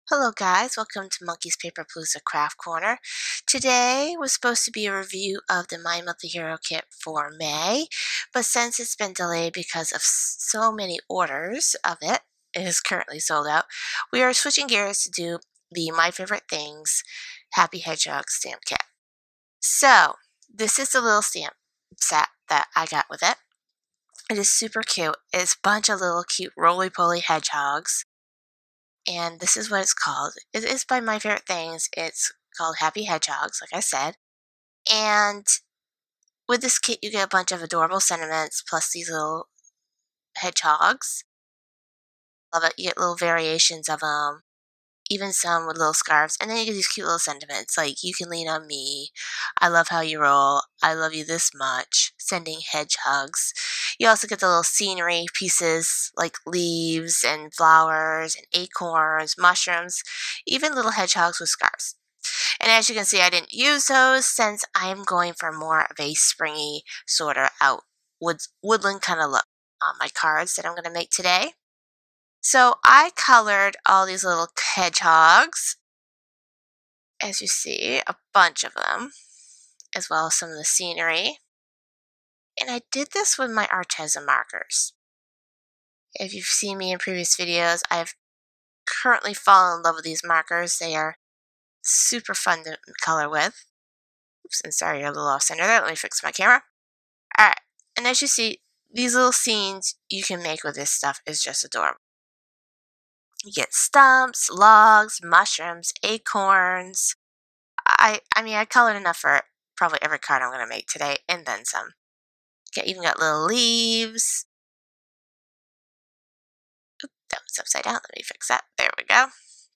Hello guys, welcome to Monkey's Paperpalooza Craft Corner. Today was supposed to be a review of the My Monthly Hero Kit for May, but since it's been delayed because of so many orders of it, it is currently sold out, we are switching gears to do the My Favorite Things Happy Hedgehog stamp kit. So, this is the little stamp set that I got with it. It is super cute. It's a bunch of little cute roly-poly hedgehogs. And this is what it's called. It is by My Favorite Things. It's called Happy Hedgehogs, like I said. And with this kit, you get a bunch of adorable sentiments plus these little hedgehogs. Love it. You get little variations of them, even some with little scarves. And then you get these cute little sentiments like, you can lean on me, I love how you roll, I love you this much, sending hedgehogs. You also get the little scenery pieces like leaves and flowers and acorns, mushrooms, even little hedgehogs with scarves. And as you can see, I didn't use those since I'm going for more of a springy sort of woodland kind of look on my cards that I'm going to make today. So I colored all these little hedgehogs, as you see, a bunch of them, as well as some of the scenery. And I did this with my Arteza markers. If you've seen me in previous videos, I've currently fallen in love with these markers. They are super fun to color with. Oops, and sorry, you're a little off center there. Let me fix my camera. Alright, and as you see, these little scenes you can make with this stuff is just adorable. You get stumps, logs, mushrooms, acorns. I mean, I colored enough for probably every card I'm going to make today, and then some. Even got little leaves. Oop, that was upside down. Let me fix that. There we go.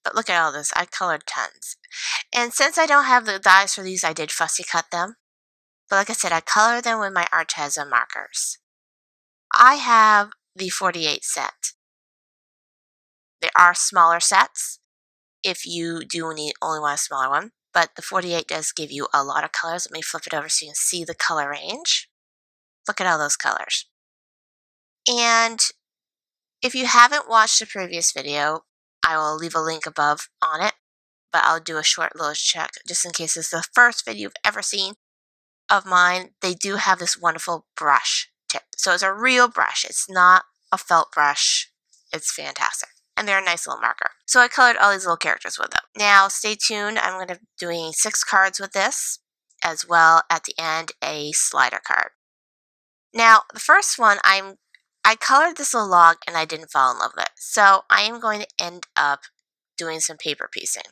But look at all this. I colored tons. And since I don't have the dies for these, I did fussy cut them. But like I said, I colored them with my Arteza markers. I have the 48 set. There are smaller sets if you do only want a smaller one. But the 48 does give you a lot of colors. Let me flip it over so you can see the color range. Look at all those colors. And if you haven't watched the previous video, I will leave a link above on it. But I'll do a short little check just in case it's the first video you've ever seen of mine. They do have this wonderful brush tip. So it's a real brush. It's not a felt brush. It's fantastic. And they're a nice little marker. So I colored all these little characters with them. Now stay tuned. I'm going to be doing 6 cards with this, as well at the end a slider card. Now the first one, I colored this little log and I didn't fall in love with it. So I am going to end up doing some paper piecing.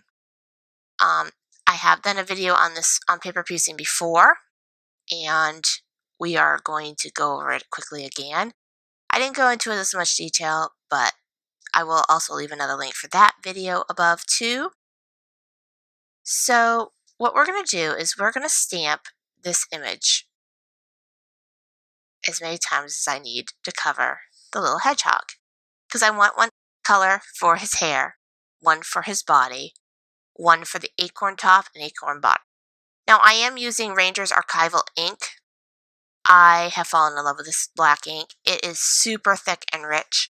I have done a video on this on paper piecing before, and we are going to go over it quickly again. I didn't go into it as much detail, but I will also leave another link for that video above too. So what we're going to do is we're going to stamp this image as many times as I need to cover the little hedgehog. Because I want one color for his hair, one for his body, one for the acorn top and acorn bottom. Now I am using Ranger's Archival ink. I have fallen in love with this black ink. It is super thick and rich.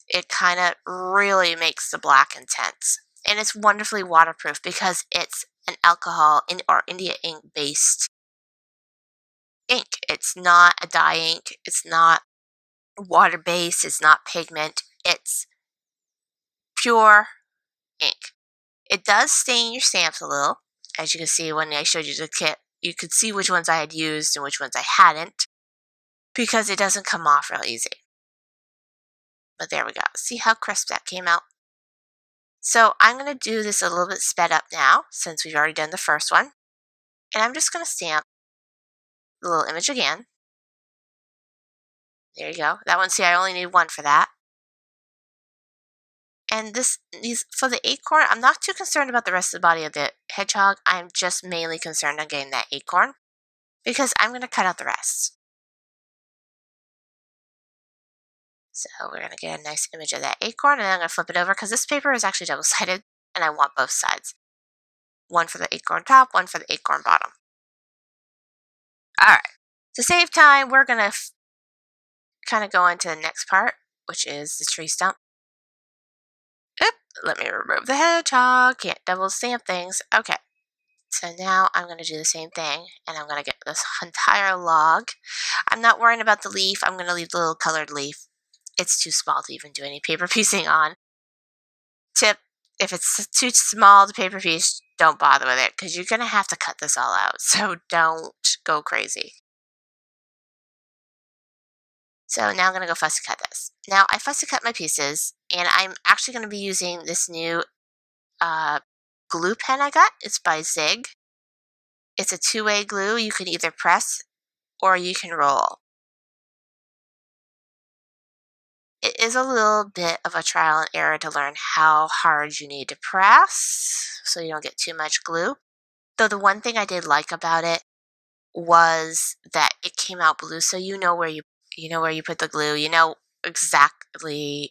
It kind of really makes the black intense. And it's wonderfully waterproof because it's an alcohol or India ink based ink. It's not a dye ink. It's not water based. It's not pigment. It's pure ink. It does stain your stamps a little. As you can see when I showed you the kit, you could see which ones I had used and which ones I hadn't, because it doesn't come off real easy. But there we go. See how crisp that came out? So I'm going to do this a little bit sped up now, since we've already done the first one. And I'm just going to stamp the little image again. There you go. That one, see, I only need one for that. And these for the acorn, I'm not too concerned about the rest of the body of the hedgehog. I'm just mainly concerned on getting that acorn, because I'm going to cut out the rest. So we're going to get a nice image of that acorn, and then I'm going to flip it over because this paper is actually double-sided, and I want both sides. One for the acorn top, one for the acorn bottom. Alright, to save time, we're going to kind of go into the next part, which is the tree stump. Oop, let me remove the hedgehog. Can't double stamp things. Okay. So now I'm going to do the same thing, and I'm going to get this entire log. I'm not worrying about the leaf. I'm going to leave the little colored leaf. It's too small to even do any paper piecing on. Tip, if it's too small to paper piece, don't bother with it, because you're going to have to cut this all out. So don't go crazy. So now I'm going to go fussy cut this. Now I fussy cut my pieces, and I'm actually going to be using this new glue pen I got. It's by Zig. It's a two-way glue. You can either press or you can roll. It is a little bit of a trial and error to learn how hard you need to press so you don't get too much glue. Though the one thing I did like about it was that it came out blue, so you know where you put the glue. You know exactly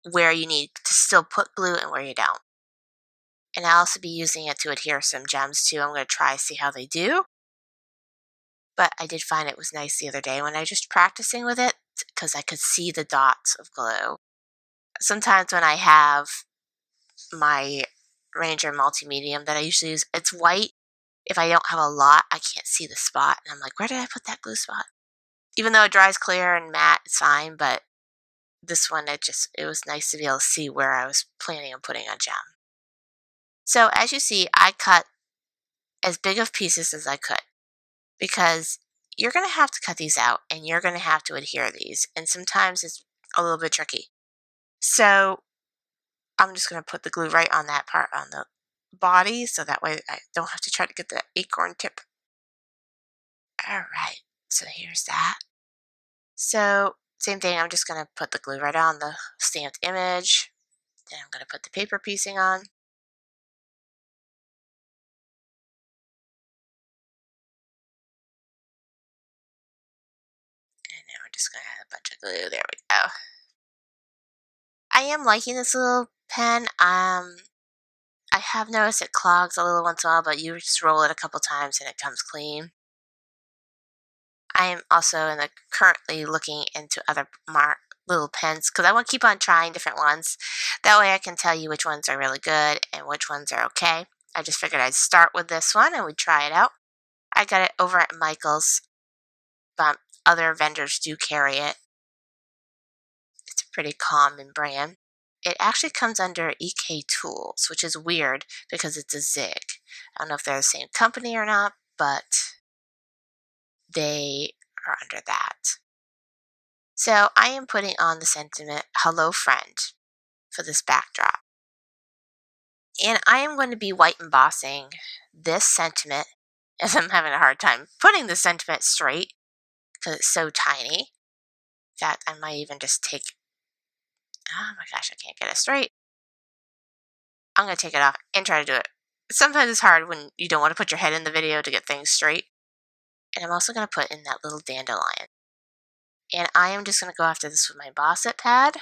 where you need to still put glue and where you don't. And I'll also be using it to adhere some gems too. I'm going to try see how they do. But I did find it was nice the other day when I was just practicing with it because I could see the dots of glue. Sometimes when I have my Ranger multi-medium that I usually use, it's white. If I don't have a lot, I can't see the spot. And I'm like, where did I put that glue spot? Even though it dries clear and matte, it's fine. But this one, it was nice to be able to see where I was planning on putting a gem. So as you see, I cut as big of pieces as I could because you're going to have to cut these out and you're going to have to adhere these. And sometimes it's a little bit tricky. So I'm just going to put the glue right on that part on the body so that way I don't have to try to get the acorn tip. Alright, so here's that. So same thing, I'm just going to put the glue right on the stamped image. Then I'm going to put the paper piecing on. And now we're just going to add a bunch of glue. There we go. I am liking this little pen. I have noticed it clogs a little once in a while, but you just roll it a couple times and it comes clean. I am also currently looking into other little pens because I want to keep on trying different ones. That way I can tell you which ones are really good and which ones are okay. I just figured I'd start with this one and we'd try it out. I got it over at Michael's, but other vendors do carry it. It's a pretty common brand. It actually comes under EK Tools, which is weird because it's a Zig. I don't know if they're the same company or not, but they are under that. So I am putting on the sentiment, hello friend, for this backdrop. And I am going to be white embossing this sentiment as I'm having a hard time putting the sentiment straight because it's so tiny. In fact, I might even just take, oh my gosh, I can't get it straight. I'm going to take it off and try to do it. Sometimes it's hard when you don't want to put your head in the video to get things straight. And I'm also going to put in that little dandelion. And I am just going to go after this with my Emboss It pad.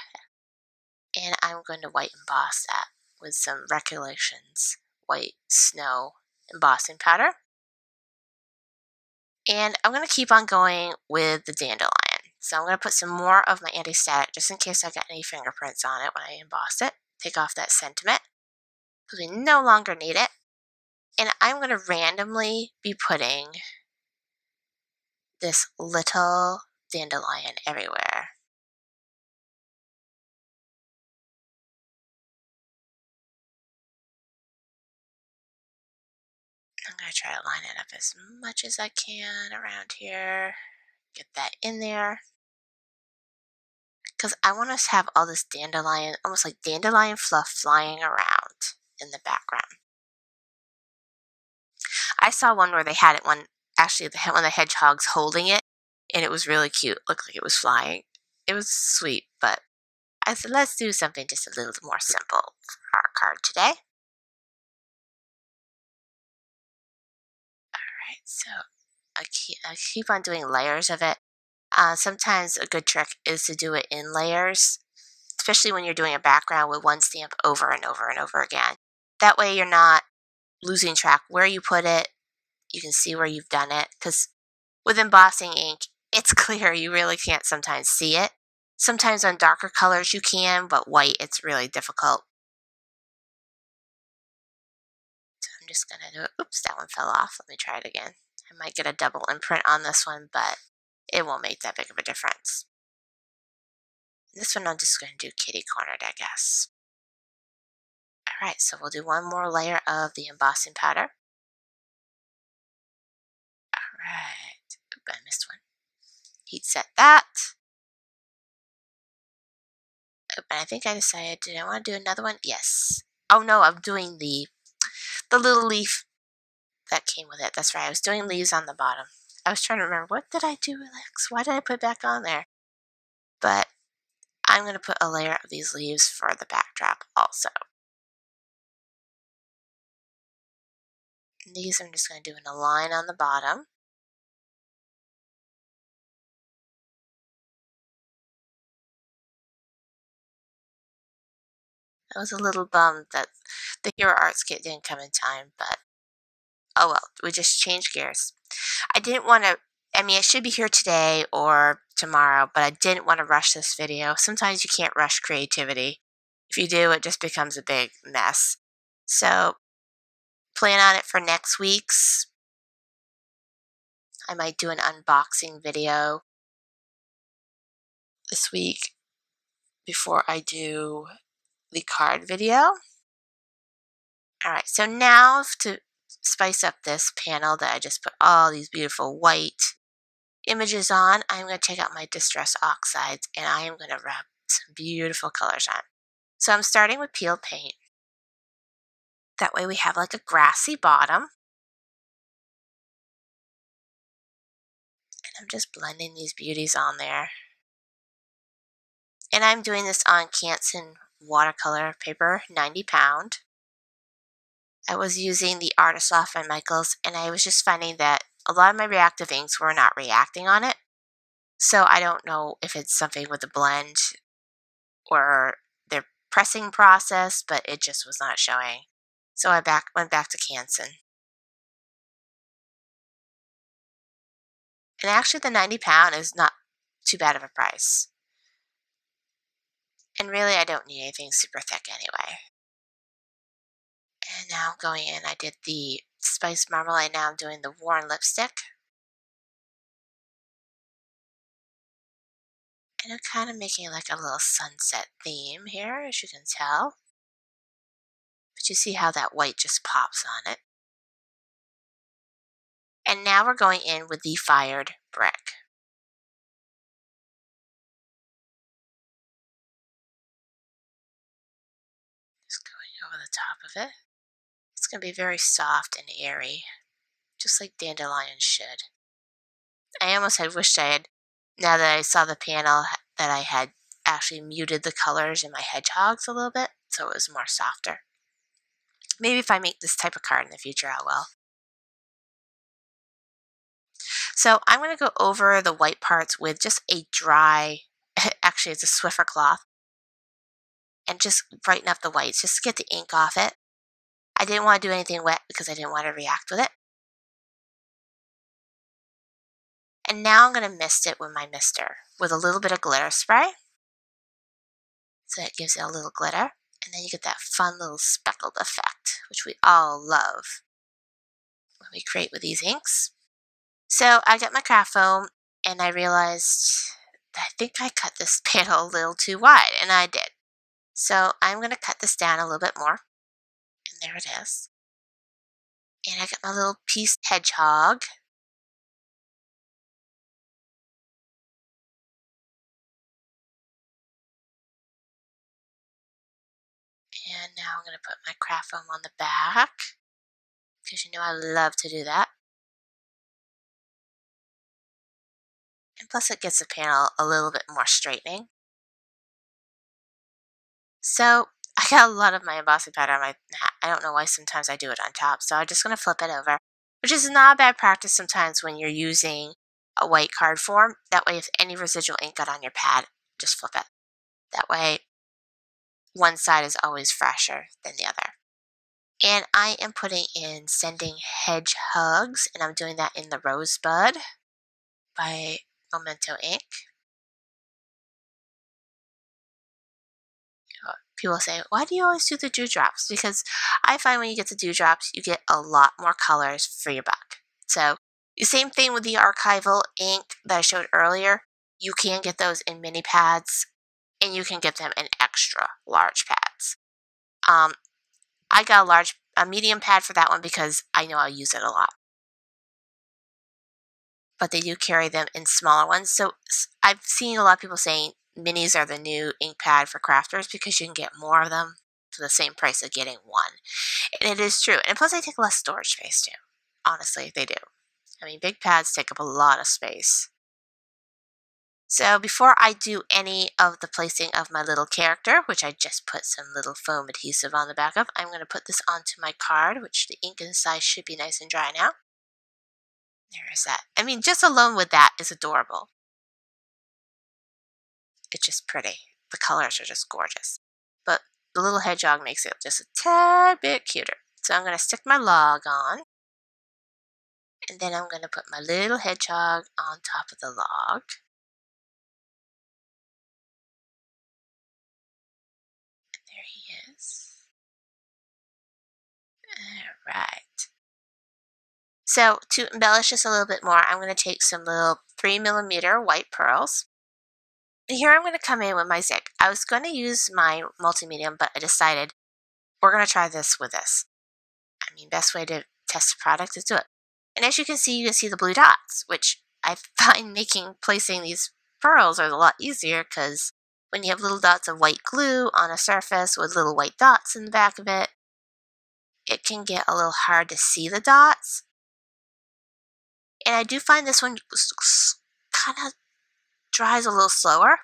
And I'm going to white emboss that with some Recollections white snow embossing powder. And I'm going to keep on going with the dandelion. So I'm going to put some more of my anti-static just in case I got any fingerprints on it when I emboss it. Take off that sentiment because we no longer need it. And I'm going to randomly be putting this little dandelion everywhere. I'm going to try to line it up as much as I can around here. Get that in there. Because I want us to have all this dandelion, almost like dandelion fluff flying around in the background. I saw one where they had it actually one of the hedgehogs holding it, and it was really cute. Looked like it was flying. It was sweet, but I said, let's do something just a little more simple for our card today. Alright, so I keep on doing layers of it. Sometimes a good trick is to do it in layers, especially when you're doing a background with one stamp over and over and over again. That way you're not losing track where you put it. You can see where you've done it, because with embossing ink, it's clear. You really can't sometimes see it. Sometimes on darker colors you can, but white, it's really difficult. So I'm just going to do it. Oops, that one fell off. Let me try it again. I might get a double imprint on this one, but it won't make that big of a difference. This one I'm just going to do kitty cornered, I guess. Alright, so we'll do one more layer of the embossing powder. Alright, oop, I missed one. Heat set that. Oop, and I think I decided, did I want to do another one? Yes. Oh no, I'm doing the little leaf that came with it. That's right, I was doing leaves on the bottom. I was trying to remember, what did I do, Alex? Why did I put it back on there? But I'm going to put a layer of these leaves for the backdrop also. And these I'm just going to do in a line on the bottom. I was a little bummed that the Hero Arts kit didn't come in time, but oh well, we just changed gears. I didn't want to, I mean, it should be here today or tomorrow, but I didn't want to rush this video. Sometimes you can't rush creativity. If you do, it just becomes a big mess. So plan on it for next week's. I might do an unboxing video this week before I do the card video. Alright, so now to spice up this panel that I just put all these beautiful white images on, I'm going to take out my Distress Oxides and I am going to rub some beautiful colors on. So I'm starting with peeled paint. That way we have like a grassy bottom. And I'm just blending these beauties on there. And I'm doing this on Canson watercolor paper, 90 pound. I was using the Artist Soft by Michaels, and I was just finding that a lot of my reactive inks were not reacting on it. So I don't know if it's something with the blend or their pressing process, but it just was not showing. So I went back to Canson. And actually the 90 pound is not too bad of a price. And really I don't need anything super thick anyway. And now going in, I did the Spice Marmalade, now I'm doing the Worn Lipstick. And I'm kind of making like a little sunset theme here, as you can tell. But you see how that white just pops on it. And now we're going in with the Fired Brick. Just going over the top of it. It's going to be very soft and airy, just like dandelion should. I almost had wished I had, now that I saw the panel, that I had actually muted the colors in my hedgehogs a little bit, so it was more softer. Maybe if I make this type of card in the future, I will. So I'm going to go over the white parts with just a dry, actually it's a Swiffer cloth, and just brighten up the whites, just to get the ink off it. I didn't want to do anything wet because I didn't want to react with it. And now I'm going to mist it with my mister with a little bit of glitter spray. So it gives it a little glitter. And then you get that fun little speckled effect, which we all love when we create with these inks. So I got my craft foam and I realized that I think I cut this panel a little too wide, and I did. So I'm going to cut this down a little bit more. And there it is. And I got my little piece hedgehog. And now I'm going to put my craft foam on the back, because you know I love to do that. And plus it gets the panel a little bit more straightening. So I got a lot of my embossing powder on my hat. I don't know why sometimes I do it on top, so I'm just going to flip it over, which is not a bad practice sometimes when you're using a white card form. That way if any residual ink got on your pad, just flip it. That way one side is always fresher than the other. And I am putting in Sending Hedgehogs, and I'm doing that in the Rosebud by Memento ink. people say, why do you always do the dewdrops? Because I find when you get the dewdrops, you get a lot more colors for your buck. So the same thing with the Archival ink that I showed earlier. You can get those in mini pads, and you can get them in extra large pads. I got a medium pad for that one because I know I'll use it a lot. But they do carry them in smaller ones. So I've seen a lot of people saying minis are the new ink pad for crafters because you can get more of them for the same price of getting one. And it is true. And plus they take less storage space too. Honestly, they do. I mean, big pads take up a lot of space. So before I do any of the placing of my little character, which I just put some little foam adhesive on the back of, I'm going to put this onto my card, which the ink inside should be nice and dry now. There is that. I mean, just alone with that is adorable. It's just pretty. The colors are just gorgeous. But the little hedgehog makes it just a tad bit cuter. So I'm going to stick my log on. And then I'm going to put my little hedgehog on top of the log. And there he is. All right. So to embellish this a little bit more, I'm going to take some little 3mm white pearls. Here I'm going to come in with my zig. I was going to use my multi-medium, but I decided we're going to try this with this. I mean, best way to test the product is do it. And as you can see the blue dots, which I find placing these pearls are a lot easier because when you have little dots of white glue on a surface with little white dots in the back of it, it can get a little hard to see the dots. And I do find this one kind of dries a little slower,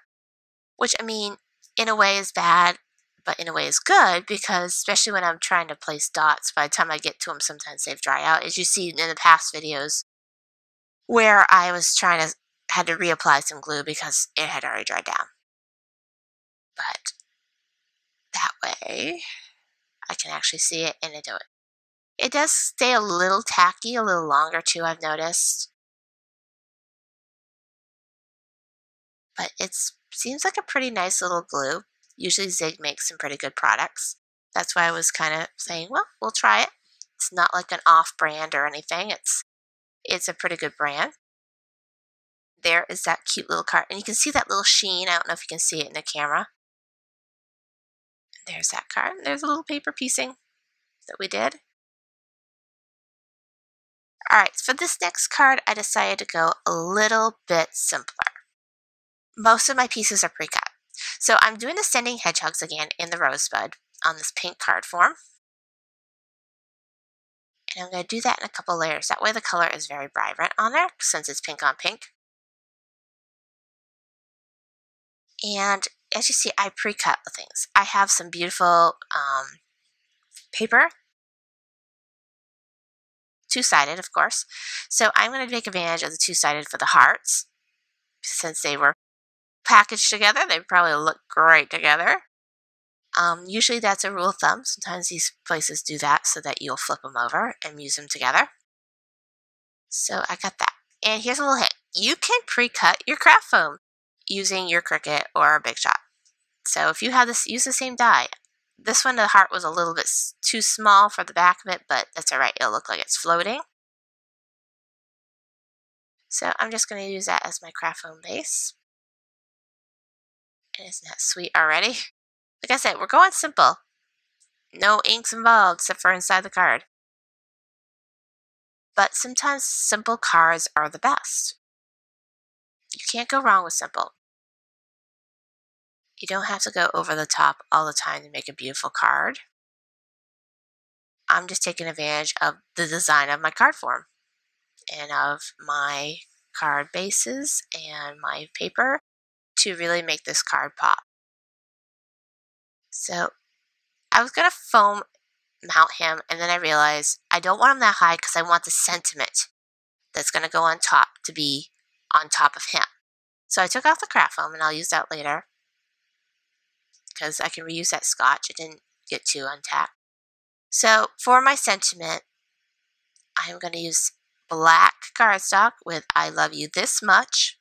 which, I mean, in a way is bad, but in a way is good because especially when I'm trying to place dots, by the time I get to them, sometimes they've dry out. As you see in the past videos where I was had to reapply some glue because it had already dried down. But that way, I can actually see it and I do it. It does stay a little tacky, a little longer too, I've noticed. But it seems like a pretty nice little glue. Usually Zig makes some pretty good products. That's why I was kind of saying, well, we'll try it. It's not like an off-brand or anything. It's a pretty good brand. There is that cute little card. And you can see that little sheen. I don't know if you can see it in the camera. There's that card. There's a little paper piecing that we did. Alright, for this next card, I decided to go a little bit simpler. Most of my pieces are pre-cut. So I'm doing the Sending Hedgehogs again in the Rosebud on this pink card form. And I'm going to do that in a couple layers. That way the color is very vibrant on there since it's pink on pink. And as you see, I pre-cut the things. I have some beautiful paper. Two-sided, of course. So I'm going to take advantage of the two-sided for the hearts. Since they were packaged together, they probably look great together. Usually that's a rule of thumb. Sometimes these places do that so that you'll flip them over and use them together. So I got that. And here's a little hint. You can pre-cut your craft foam using your Cricut or a Big Shot. So if you have this, use the same die. This one, the heart was a little bit too small for the back of it, but that's alright. It'll look like it's floating. So I'm just going to use that as my craft foam base. And isn't that sweet already? Like I said, we're going simple. No inks involved except for inside the card. But sometimes simple cards are the best. You can't go wrong with simple. You don't have to go over the top all the time to make a beautiful card. I'm just taking advantage of the design of my card form and of my card bases and my paper to really make this card pop. So I was going to foam mount him, and then I realized I don't want him that high because I want the sentiment that's going to go on top to be on top of him. So I took off the craft foam, and I'll use that later because I can reuse that Scotch. It didn't get too untapped. So for my sentiment, I'm going to use black cardstock with I love you this much.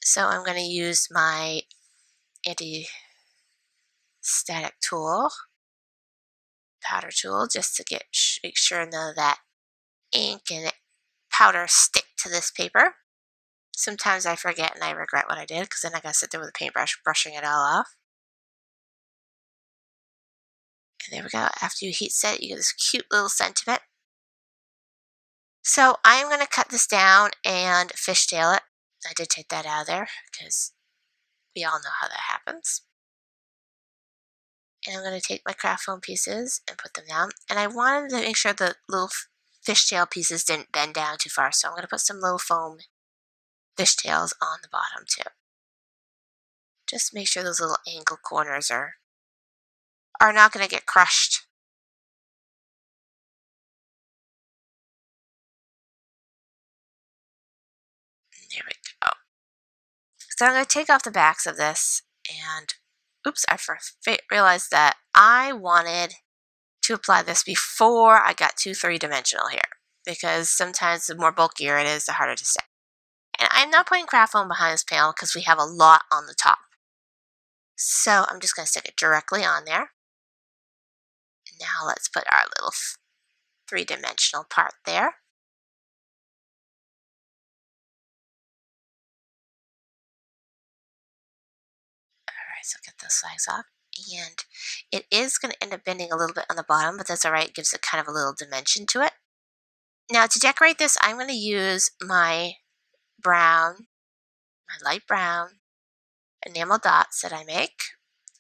So I'm going to use my static tool, powder tool, just to make sure none of that ink and powder stick to this paper. Sometimes I forget and I regret what I did because then I gotta sit there with a paintbrush brushing it all off. And there we go. After you heat set, you get this cute little sentiment. So I'm going to cut this down and fishtail it. I did take that out of there because we all know how that happens. And I'm going to take my craft foam pieces and put them down. And I wanted to make sure the little fishtail pieces didn't bend down too far. So I'm going to put some little foam fishtails on the bottom too. Just make sure those little angle corners are not going to get crushed. There we go. So I'm going to take off the backs of this and, oops, I realized that I wanted to apply this before I got too three-dimensional here, because sometimes the more bulkier it is, the harder to stick. And I'm not putting craft foam behind this panel because we have a lot on the top. So I'm just going to stick it directly on there. Now let's put our little three-dimensional part there. Alright, so get those sides off. And it is going to end up bending a little bit on the bottom, but that's alright. It gives it kind of a little dimension to it. Now to decorate this, I'm going to use my brown, my light brown enamel dots that I make.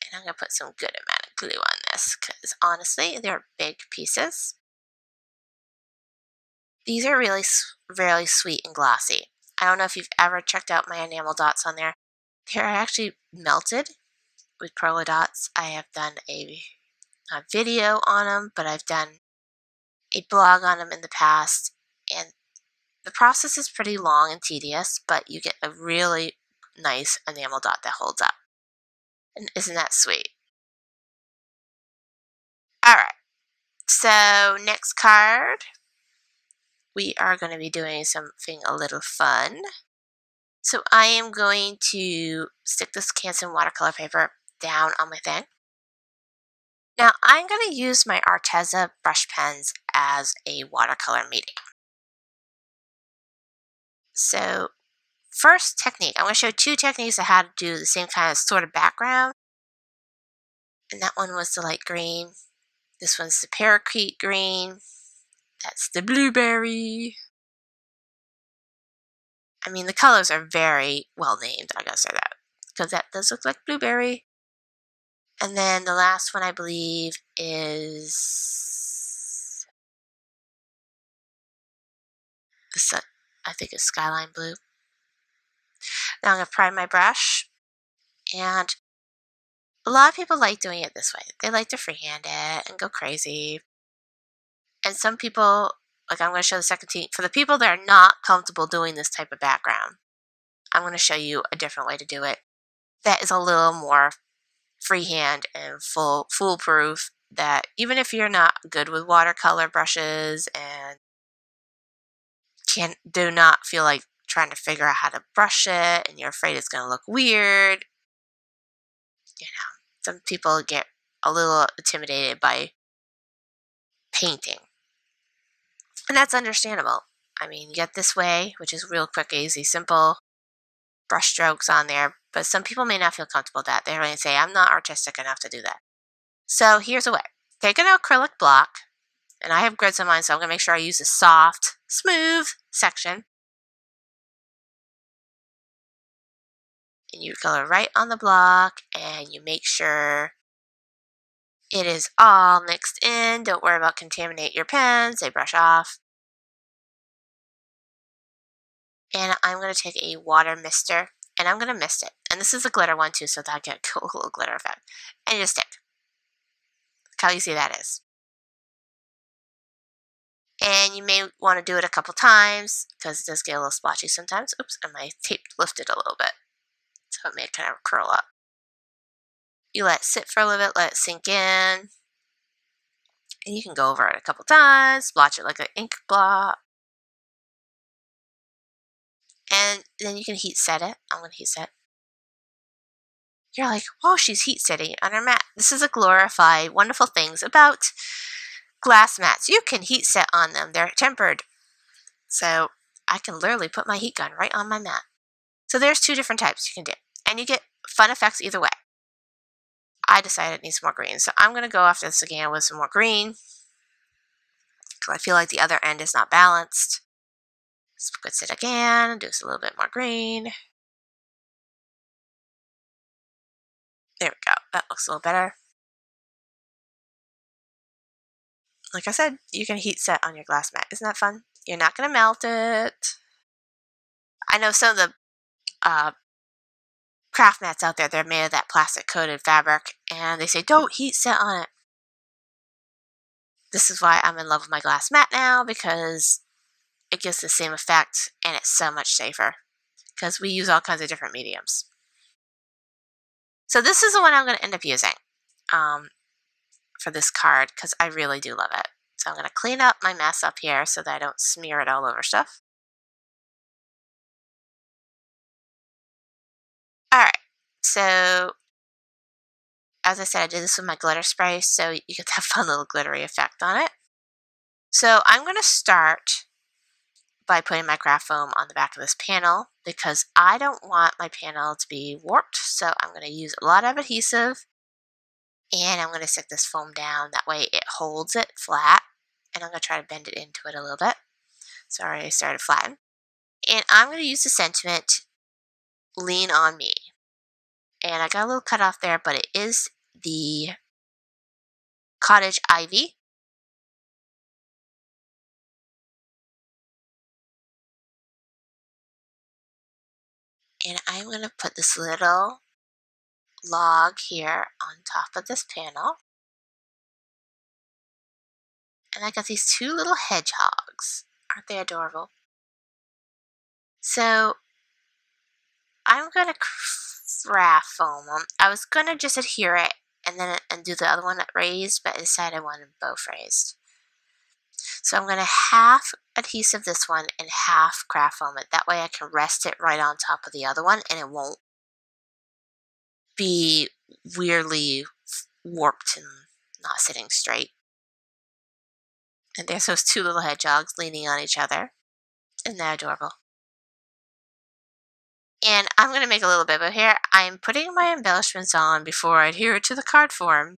And I'm going to put some good amount of glue on this because honestly, they're big pieces. These are really sweet and glossy. I don't know if you've ever checked out my enamel dots on there. They're actually melted with Perla dots. I have done a video on them, but I've done a blog on them in the past. And the process is pretty long and tedious, but you get a really nice enamel dot that holds up. And isn't that sweet? Alright, so next card, we are going to be doing something a little fun. So I am going to stick this Canson watercolor paper down on my thing. Now I'm going to use my Arteza brush pens as a watercolor medium. So first technique, I'm going to show two techniques of how to do the same kind of sort of background. And that one was the light green. This one's the parakeet green. That's the blueberry. I mean, the colors are very well named, I gotta say that. Because that does look like blueberry. And then the last one, I believe, is I think it's skyline blue. Now I'm going to prime my brush. And a lot of people like doing it this way. They like to freehand it and go crazy. And some people, like I'm going to show the second team, for the people that are not comfortable doing this type of background, I'm going to show you a different way to do it that is a little more freehand and foolproof, that even if you're not good with watercolor brushes and do not feel like trying to figure out how to brush it and you're afraid it's going to look weird, you know, some people get a little intimidated by painting. And that's understandable. I mean, you get this way, which is real quick, easy, simple brush strokes on there, but some people may not feel comfortable with that. They really say, I'm not artistic enough to do that. So here's a way. Take an acrylic block, and I have grids on mine, so I'm going to make sure I use a soft, smooth section. And you color right on the block, and you make sure it is all mixed in. Don't worry about contaminate your pens. They brush off. And I'm going to take a water mister, and I'm going to mist it. And this is a glitter one too, so that I get a cool little glitter effect. And you just stick. Look how easy that is. And you may want to do it a couple times because it does get a little splotchy sometimes. Oops, and my tape lifted a little bit, so it may kind of curl up. You let it sit for a little bit, let it sink in. And you can go over it a couple times, splotch it like an ink block. And then you can heat set it. I'm going to heat set. you're like, whoa, she's heat setting on her mat. This is a glorified, wonderful things about glass mats. You can heat set on them. They're tempered. So I can literally put my heat gun right on my mat. So there's two different types you can do. And you get fun effects either way. I decided it needs more green. So I'm going to go after this again with some more green. Because I feel like the other end is not balanced. Let's it again. Do a little bit more green. There we go. That looks a little better. Like I said, you can heat set on your glass mat. Isn't that fun? You're not going to melt it. I know some of the craft mats out there, they're made of that plastic coated fabric, and they say don't heat set on it. This is why I'm in love with my glass mat now, because it gives the same effect and it's so much safer because we use all kinds of different mediums. So this is the one I'm going to end up using for this card because I really do love it. So I'm going to clean up my mess up here so that I don't smear it all over stuff. Alright, so as I said, I did this with my glitter spray so you get that fun little glittery effect on it. So I'm going to start by putting my craft foam on the back of this panel because I don't want my panel to be warped. So I'm going to use a lot of adhesive and I'm going to stick this foam down. That way it holds it flat and I'm going to try to bend it into it a little bit. Sorry, I started flatten. And I'm going to use the sentiment Lean on Me. And I got a little cut off there, but it is the Cottage Ivy. And I'm going to put this little log here on top of this panel. And I got these two little hedgehogs. Aren't they adorable? So I'm going to craft foam them. I was going to just adhere it and do the other one raised, but I decided I wanted both raised. So I'm going to half adhesive this one and half craft foam it. That way I can rest it right on top of the other one and it won't be weirdly warped and not sitting straight. And there's those two little hedgehogs leaning on each other. And they're adorable. And I'm going to make a little bit of hair. I'm putting my embellishments on before I adhere it to the card form.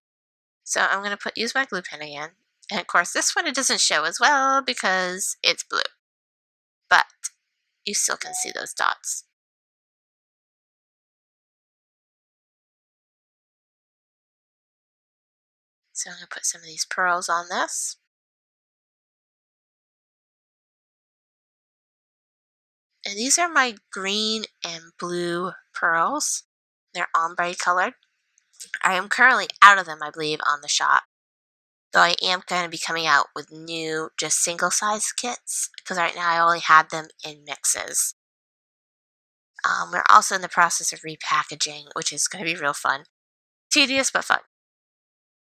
So I'm going to use my glue pen again. And of course this one it doesn't show as well because it's blue. But you still can see those dots. So I'm going to put some of these pearls on this. And these are my green and blue pearls. They're ombre colored. I am currently out of them, I believe, on the shop. Though I am going to be coming out with new, just single size kits. Because right now I only had them in mixes. We're also in the process of repackaging, which is going to be real fun. Tedious, but fun.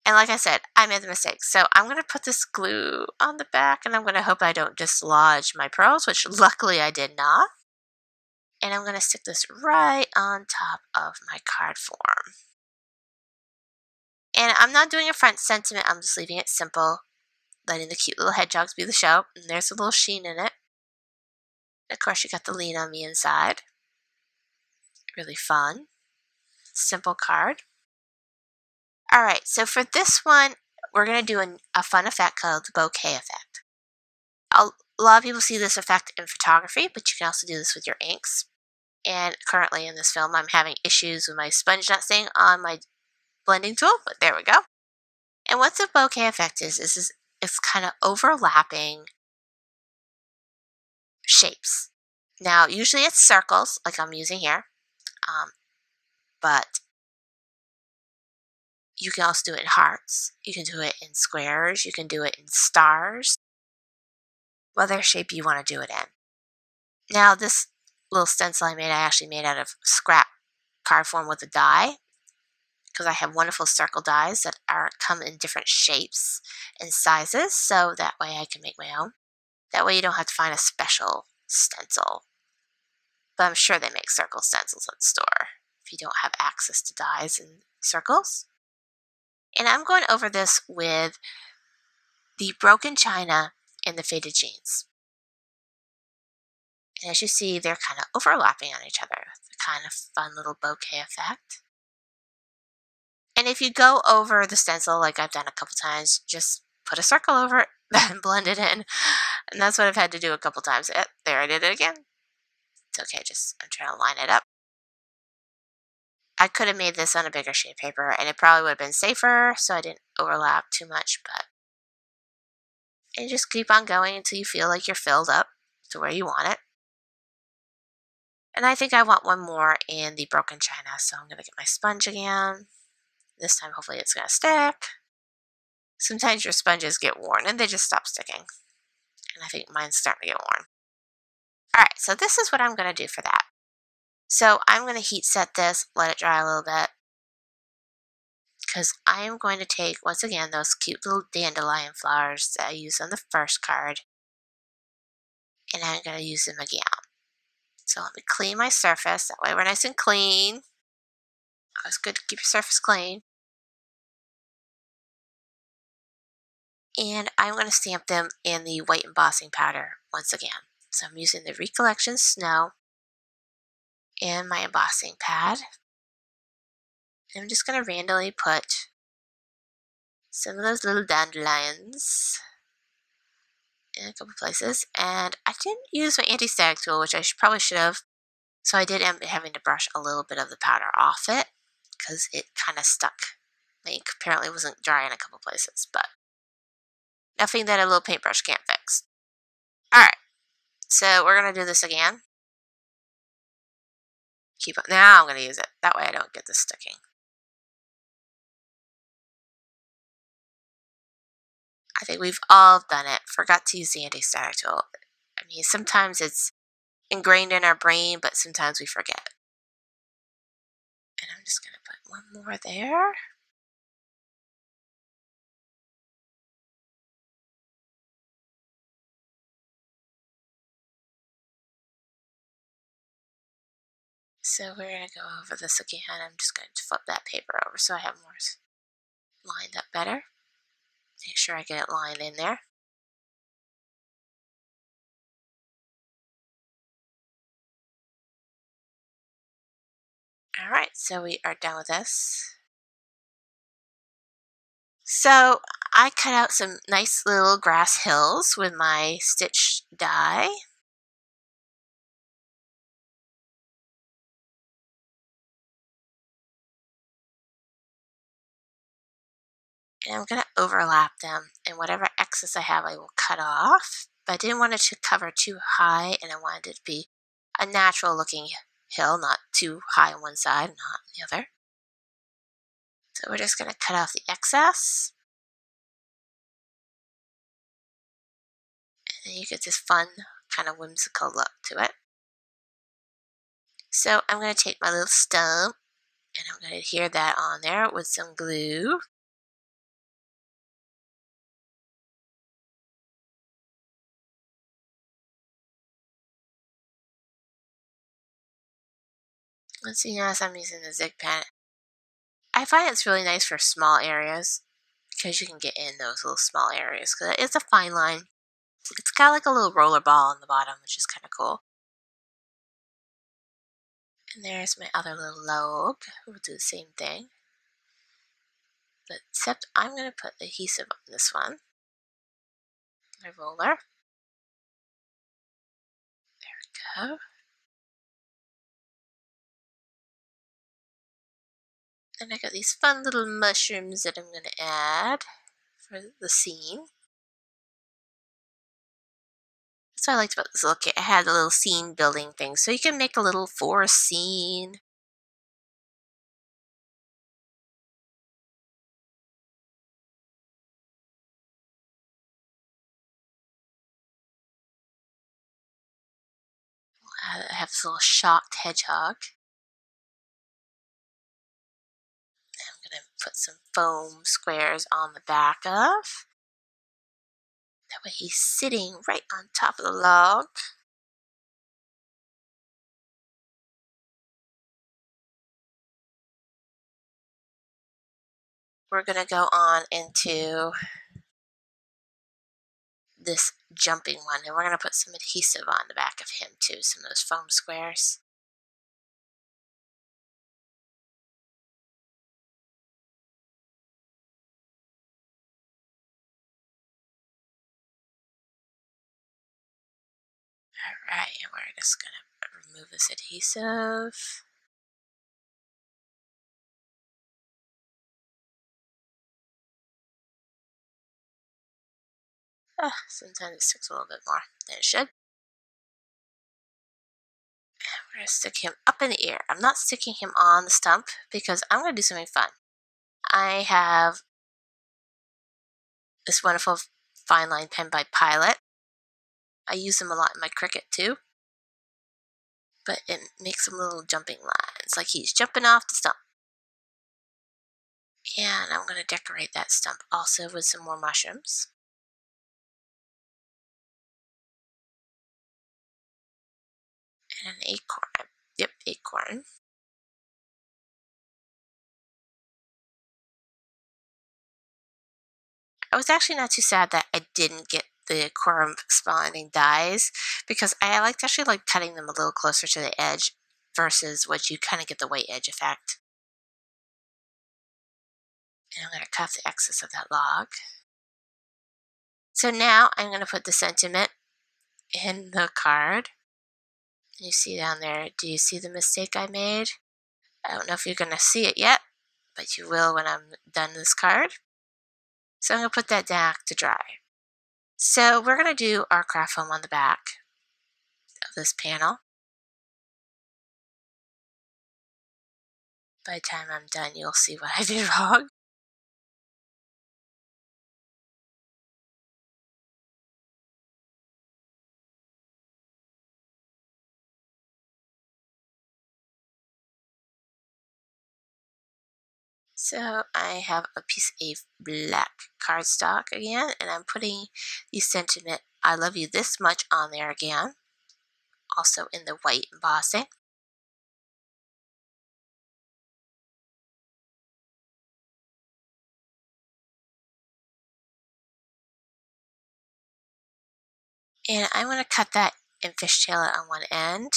And like I said, I made the mistake. So I'm going to put this glue on the back and I'm going to hope I don't dislodge my pearls, which luckily I did not. And I'm going to stick this right on top of my card form. And I'm not doing a front sentiment, I'm just leaving it simple. Letting the cute little hedgehogs be the show. And there's a little sheen in it. And of course you got the Lean on Me inside. Really fun. Simple card. Alright, so for this one, we're going to do a fun effect called the bouquet effect. A lot of people see this effect in photography, but you can also do this with your inks. And currently in this film, I'm having issues with my sponge not staying on my blending tool, but there we go. And what the bouquet effect is it's kind of overlapping shapes. Now, usually it's circles, like I'm using here, but you can also do it in hearts. You can do it in squares. You can do it in stars. Whatever shape you want to do it in. Now, this little stencil I actually made out of scrap card form with a die. Because I have wonderful circle dies that come in different shapes and sizes. So that way I can make my own. That way you don't have to find a special stencil. But I'm sure they make circle stencils at the store. if you don't have access to dies and circles. And I'm going over this with the broken china and the faded jeans. And as you see, they're kind of overlapping on each other. It's a kind of fun little bokeh effect. And if you go over the stencil, like I've done a couple times, just put a circle over it and blend it in. And that's what I've had to do a couple times. There, I did it again. It's okay, I'm trying to line it up. I could have made this on a bigger sheet of paper, and it probably would have been safer, so I didn't overlap too much, but and just keep on going until you feel like you're filled up to where you want it. And I think I want one more in the broken china, so I'm going to get my sponge again. This time, hopefully it's going to stick. Sometimes your sponges get worn, and they just stop sticking. And I think mine's starting to get worn. Alright, so this is what I'm going to do for that. So I'm going to heat set this, let it dry a little bit. Because I am going to take, once again, those cute little dandelion flowers that I used on the first card. And I'm going to use them again. So let me clean my surface. That way we're nice and clean. Always good to keep your surface clean. And I'm going to stamp them in the white embossing powder once again. So I'm using the Recollections Snow and my embossing pad. And I'm just going to randomly put some of those little dandelions in a couple places. And I didn't use my anti-static tool, which I probably should have. So I did end up having to brush a little bit of the powder off it because it kind of stuck. My ink apparently wasn't dry in a couple places, but nothing that a little paintbrush can't fix. Alright, so we're going to do this again. Now I'm going to use it. That way I don't get this sticking. I think we've all done it. Forgot to use the anti-static tool. I mean, sometimes it's ingrained in our brain, but sometimes we forget. And I'm just going to put one more there. So we're going to go over this again. I'm just going to flip that paper over so I have more lined up better. Make sure I get it lined in there. Alright, so we are done with this. So I cut out some nice little grass hills with my stitch die. And I'm going to overlap them, and whatever excess I have I will cut off. But I didn't want it to cover too high, and I wanted it to be a natural looking hill, not too high on one side and not on the other. So we're just going to cut off the excess. And then you get this fun kind of whimsical look to it. So I'm going to take my little stump and I'm going to adhere that on there with some glue. Let's see, now as I'm using the zig pen, I find it's really nice for small areas because you can get in those little small areas because it's a fine line. It's got like a little roller ball on the bottom, which is kind of cool. And there's my other little lobe. We'll do the same thing. But except I'm going to put adhesive on this one. My roller. There we go. And I got these fun little mushrooms that I'm going to add for the scene. That's what I liked about this little kit. It had a little scene building thing. So you can make a little forest scene. I have this little shocked hedgehog. I'm going to put some foam squares on the back of. That way he's sitting right on top of the log. we're going to go on into this jumping one, and we're going to put some adhesive on the back of him too, some of those foam squares. Alright, and we're just going to remove this adhesive. Sometimes it sticks a little bit more than it should. We're going to stick him up in the air. I'm not sticking him on the stump because I'm going to do something fun. I have this wonderful fine line pen by Pilot. I use them a lot in my Cricut too. But it makes some little jumping lines, like he's jumping off the stump. And I'm going to decorate that stump also with some more mushrooms. And an acorn. Yep, acorn. I was actually not too sad that I didn't get the corresponding dies, because I liked actually like cutting them a little closer to the edge versus what you kind of get the white edge effect. And I'm going to cut the excess of that log. So now I'm going to put the sentiment in the card. You see down there, do you see the mistake I made? I don't know if you're going to see it yet, but you will when I'm done this card. So I'm going to put that down to dry. So we're going to do our craft foam on the back of this panel. By the time I'm done, you'll see what I did wrong. So I have a piece of black cardstock again, and I'm putting the sentiment, I love you this much, on there again. Also in the white embossing. And I'm going to cut that and fishtail it on one end.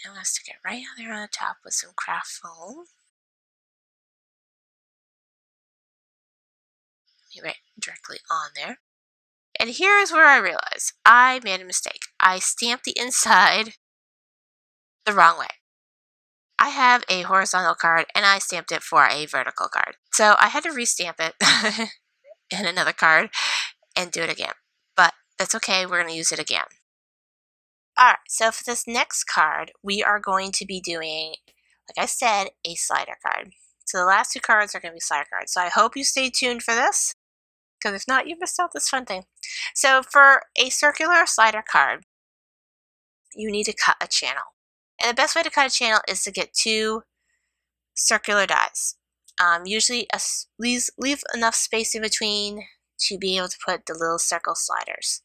And I'm going to stick it right on there on the top with some craft foam. Right directly on there. And here is where I realized I made a mistake. I stamped the inside the wrong way. I have a horizontal card and I stamped it for a vertical card. So I had to restamp it in another card and do it again. But that's okay, we're going to use it again. Alright, so for this next card, we are going to be doing, like I said, a slider card. So the last two cards are going to be slider cards. So I hope you stay tuned for this, because if not, you missed out this fun thing. So for a circular slider card, you need to cut a channel. And the best way to cut a channel is to get two circular dies. Usually leave enough space in between to be able to put the little circle sliders.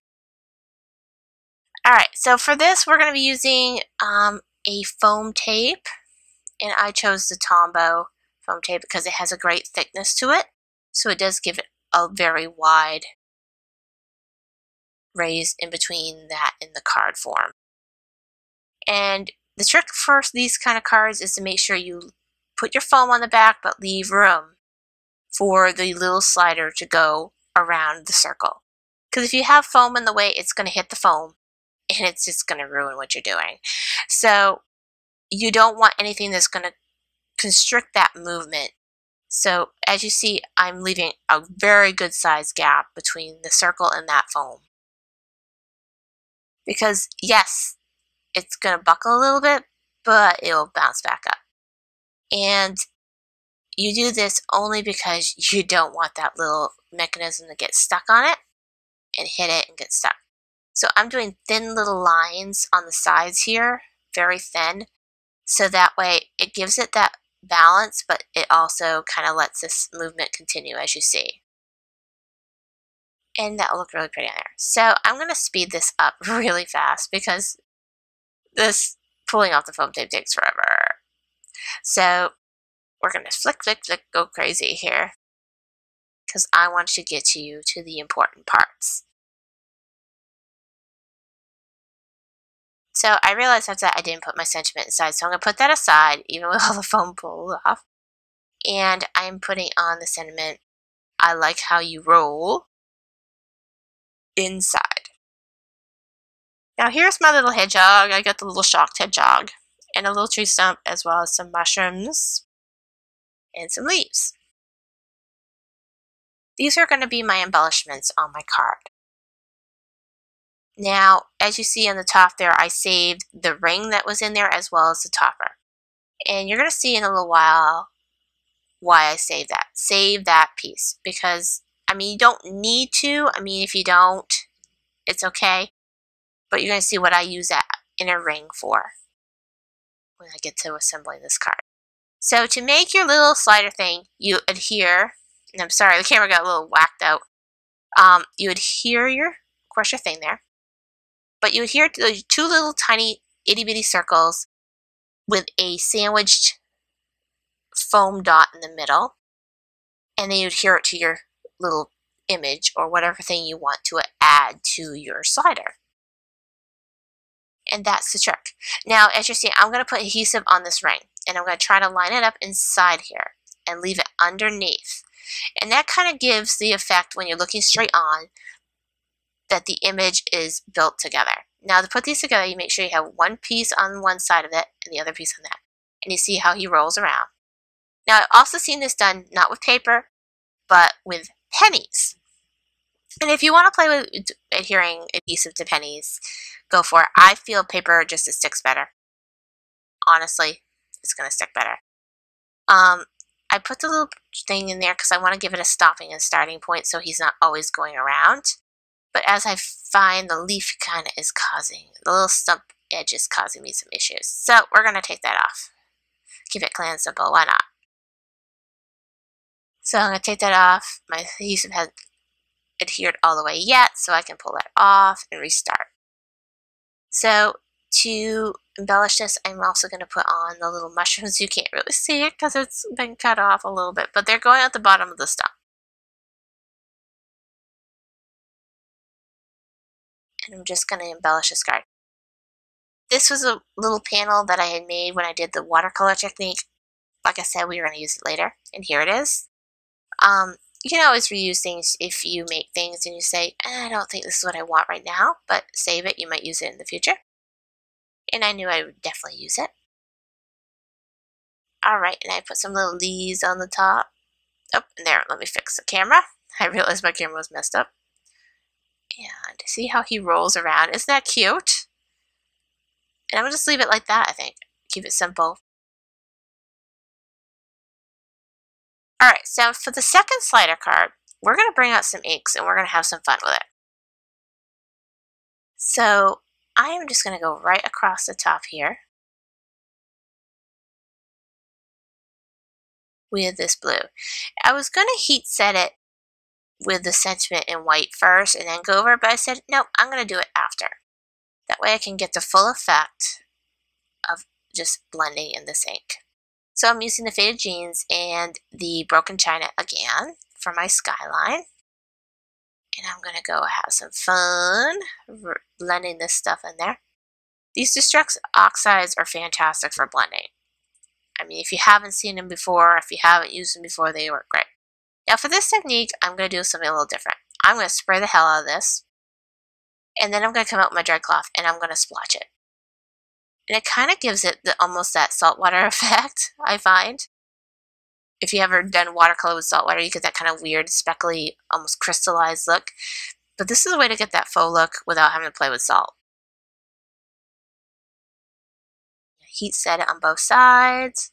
Alright, so for this we're going to be using a foam tape. And I chose the Tombow foam tape because it has a great thickness to it. So it does give it a very wide raise in between that and the card form. And the trick for these kind of cards is to make sure you put your foam on the back but leave room for the little slider to go around the circle. Because if you have foam in the way, it's going to hit the foam and it's just going to ruin what you're doing. So you don't want anything that's going to constrict that movement. So as you see, I'm leaving a very good sized gap between the circle and that foam. Because yes, it's going to buckle a little bit, but it'll bounce back up. And you do this only because you don't want that little mechanism to get stuck on it and hit it and get stuck. So I'm doing thin little lines on the sides here, very thin, so that way it gives it that balance, but it also kind of lets this movement continue, as you see. And that will look really pretty on there. So I'm going to speed this up really fast because this pulling off the foam tape takes forever. So we're going to flick, go crazy here, because I want to get you to the important parts. So I realized after that I didn't put my sentiment inside, so I'm going to put that aside, even with all the foam pulled off. And I'm putting on the sentiment, I like how you roll, inside. Now here's my little hedgehog. I got the little shocked hedgehog, and a little tree stump, as well as some mushrooms, and some leaves. These are going to be my embellishments on my card. Now, as you see on the top there, I saved the ring that was in there as well as the topper. And you're going to see in a little while why I saved that. Save that piece, because, I mean, you don't need to. I mean, if you don't, it's okay. But you're going to see what I use that inner ring for when I get to assembling this card. So to make your little slider thing, you adhere, and I'm sorry, the camera got a little whacked out. You adhere of course, your thing there. But you adhere to the two little tiny itty bitty circles with a sandwiched foam dot in the middle. And then you adhere it to your little image or whatever thing you want to add to your slider. And that's the trick. Now, as you're seeing, I'm going to put adhesive on this ring. And I'm going to try to line it up inside here and leave it underneath. And that kind of gives the effect when you're looking straight on that the image is built together. Now, to put these together, you make sure you have one piece on one side of it and the other piece on that. And you see how he rolls around. Now, I've also seen this done not with paper, but with pennies. And if you want to play with adhering adhesive to pennies, go for it. I feel paper just sticks better. Honestly, it's going to stick better. I put the little thing in there because I want to give it a stopping and starting point so he's not always going around. But as I find the leaf kind of is causing, the little stump edge is causing me some issues. So we're going to take that off. Keep it clean and simple, why not? So I'm going to take that off. My adhesive hasn't adhered all the way yet, so I can pull that off and restart. So to embellish this, I'm also going to put on the little mushrooms. You can't really see it because it's been cut off a little bit, but they're going at the bottom of the stump. And I'm just going to embellish this card. This was a little panel that I had made when I did the watercolor technique. Like I said, we were going to use it later, and here it is. You can always reuse things if you make things and you say, I don't think this is what I want right now, but save it, you might use it in the future. And I knew I would definitely use it. Alright, and I put some little leaves on the top. Oh, and there, let me fix the camera. I realized my camera was messed up. And see how he rolls around. Isn't that cute? And I'm going to just leave it like that, I think. Keep it simple. Alright, so for the second slider card, we're going to bring out some inks and we're going to have some fun with it. So I am just going to go right across the top here with this blue. I was going to heat set it with the sentiment in white first and then go over it, but I said, nope, I'm going to do it after. That way I can get the full effect of just blending in this ink. So I'm using the faded jeans and the broken china again for my skyline. And I'm going to go have some fun blending this stuff in there. These Destruct Oxides are fantastic for blending. I mean, if you haven't seen them before, if you haven't used them before, they work great. Now for this technique, I'm going to do something a little different. I'm going to spray the hell out of this. And then I'm going to come out with my dry cloth and I'm going to splotch it. And it kind of gives it almost that saltwater effect, I find. If you ever done watercolor with saltwater, you get that kind of weird, speckly, almost crystallized look. But this is a way to get that faux look without having to play with salt. Heat set it on both sides.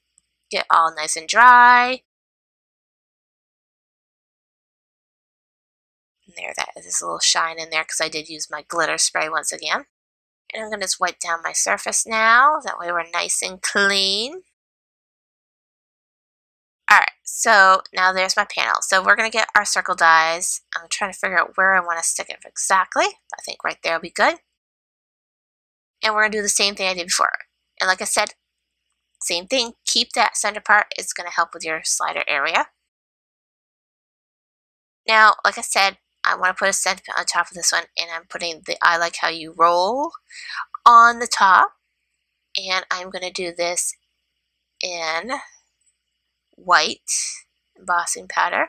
Get all nice and dry. And there, that is a little shine in there because I did use my glitter spray once again. And I'm going to just wipe down my surface now. That way we're nice and clean. Alright, so now there's my panel. So we're going to get our circle dies. I'm trying to figure out where I want to stick it exactly. I think right there will be good. And we're going to do the same thing I did before. And like I said, same thing, keep that center part. It's going to help with your slider area. Now, like I said, I want to put a sentiment on top of this one, and I'm putting the I Like How You Roll on the top. And I'm going to do this in white embossing powder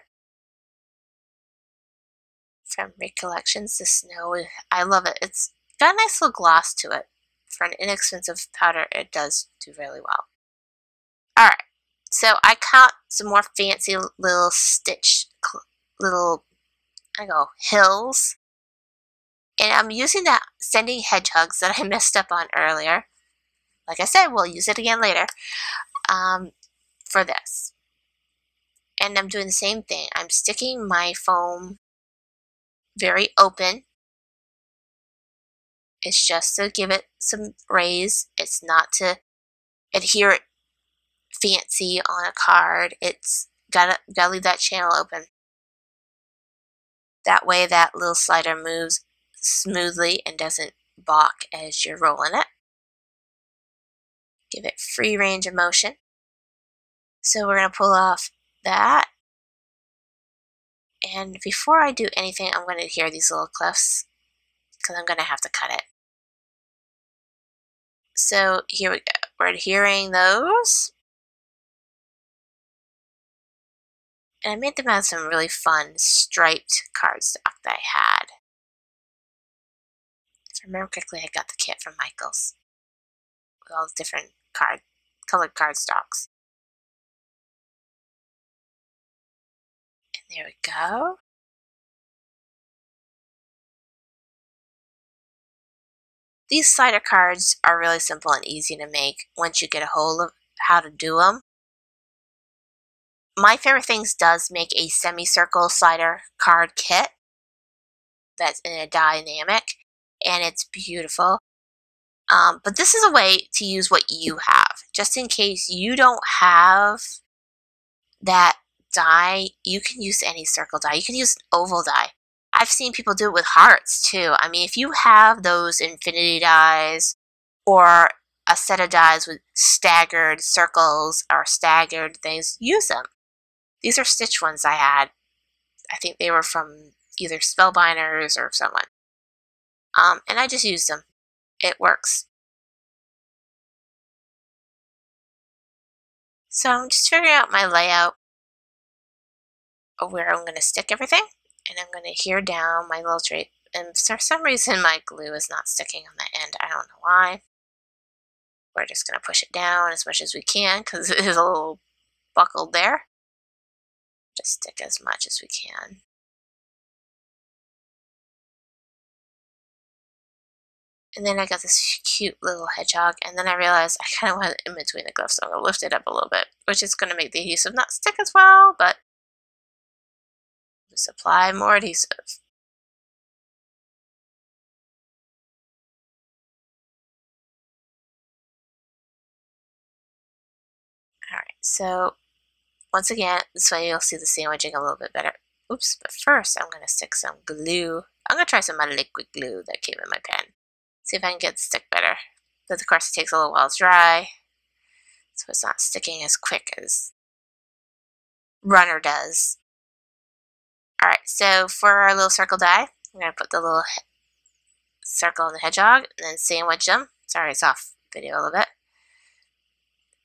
from Recollections. The snow, I love it. It's got a nice little gloss to it. For an inexpensive powder, it does do really well. Alright, so I caught some more fancy little stitch, little, hills. And I'm using that Sending Hedgehogs that I messed up on earlier. Like I said, we'll use it again later for this. And I'm doing the same thing. I'm sticking my foam very open. It's just to give it some raise. It's not to adhere it fancy on a card. It's gotta leave that channel open. That way that little slider moves smoothly and doesn't balk as you're rolling it. Give it free range of motion. So we're going to pull off that. And before I do anything, I'm going to adhere these little cliffs because I'm going to have to cut it. So here we go. We're adhering those. And I made them out of some really fun striped cardstock that I had. If I remember correctly, I got the kit from Michael's with all the different colored cardstocks. And there we go. These slider cards are really simple and easy to make once you get a hold of how to do them. My Favorite Things does make a semicircle slider card kit that's in a dynamic, and it's beautiful. But this is a way to use what you have. Just in case you don't have that die, you can use any circle die. You can use an oval die. I've seen people do it with hearts too. I mean, if you have those infinity dies or a set of dies with staggered circles or staggered things, use them. These are stitch ones I had. I think they were from either Spellbinders or someone. And I just used them. It works. So I'm just figuring out my layout of where I'm going to stick everything. And I'm going to adhere down my little tray. And for some reason my glue is not sticking on the end. I don't know why. We're just going to push it down as much as we can because it is a little buckled there. Just stick as much as we can. And then I got this cute little hedgehog, and then I realized I kind of want it in between the gloves, so I'm going to lift it up a little bit, which is going to make the adhesive not stick as well, but just apply more adhesive. Alright, so once again, this way you'll see the sandwiching a little bit better. Oops, but first I'm going to stick some glue. I'm going to try some of my liquid glue that came in my pen. See if I can get it to stick better. But of course it takes a little while to dry, so it's not sticking as quick as Runner does. Alright, so for our little circle die, I'm going to put the little circle in the hedgehog and then sandwich them. Sorry, it's off video a little bit.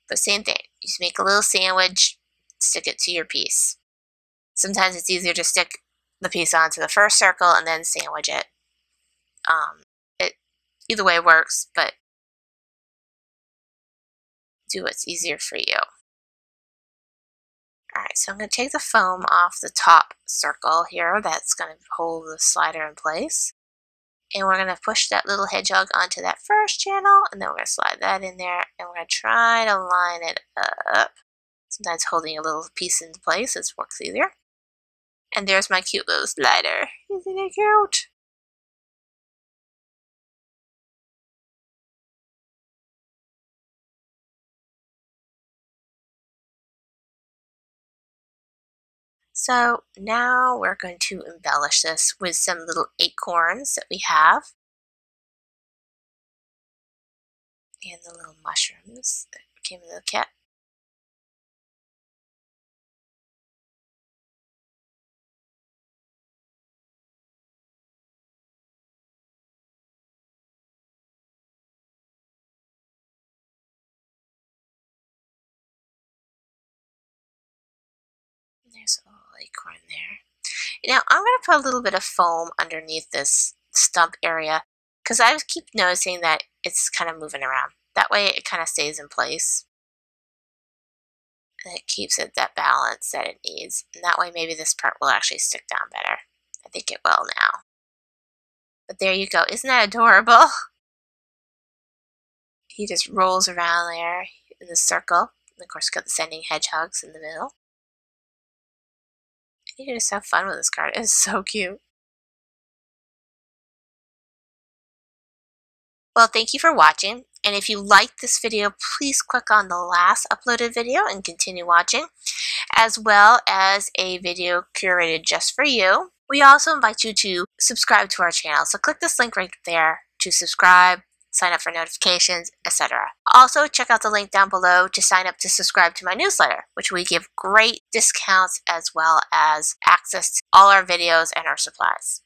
But same thing, you just make a little sandwich, stick it to your piece. Sometimes it's easier to stick the piece onto the first circle and then sandwich it. Either way works, but do what's easier for you. Alright, so I'm going to take the foam off the top circle here. That's going to hold the slider in place. And we're going to push that little hedgehog onto that first channel, and then we're going to slide that in there, and we're going to try to line it up. Sometimes holding a little piece into place works easier. And there's my cute little slider. Isn't it cute? So now we're going to embellish this with some little acorns that we have. And the little mushrooms that came in the kit. There's a little acorn there. Now I'm going to put a little bit of foam underneath this stump area because I keep noticing that it's kind of moving around. That way it kind of stays in place. And it keeps it that balance that it needs. And that way maybe this part will actually stick down better. I think it will now. But there you go. Isn't that adorable? He just rolls around there in the circle. And of course, got the sending hedgehogs in the middle. You can just have fun with this card. It's so cute. Well, thank you for watching. And if you liked this video, please click on the last uploaded video and continue watching, as well as a video curated just for you. We also invite you to subscribe to our channel. So click this link right there to subscribe, sign up for notifications, etc. Also, check out the link down below to sign up to subscribe to my newsletter, which we give great discounts as well as access to all our videos and our supplies.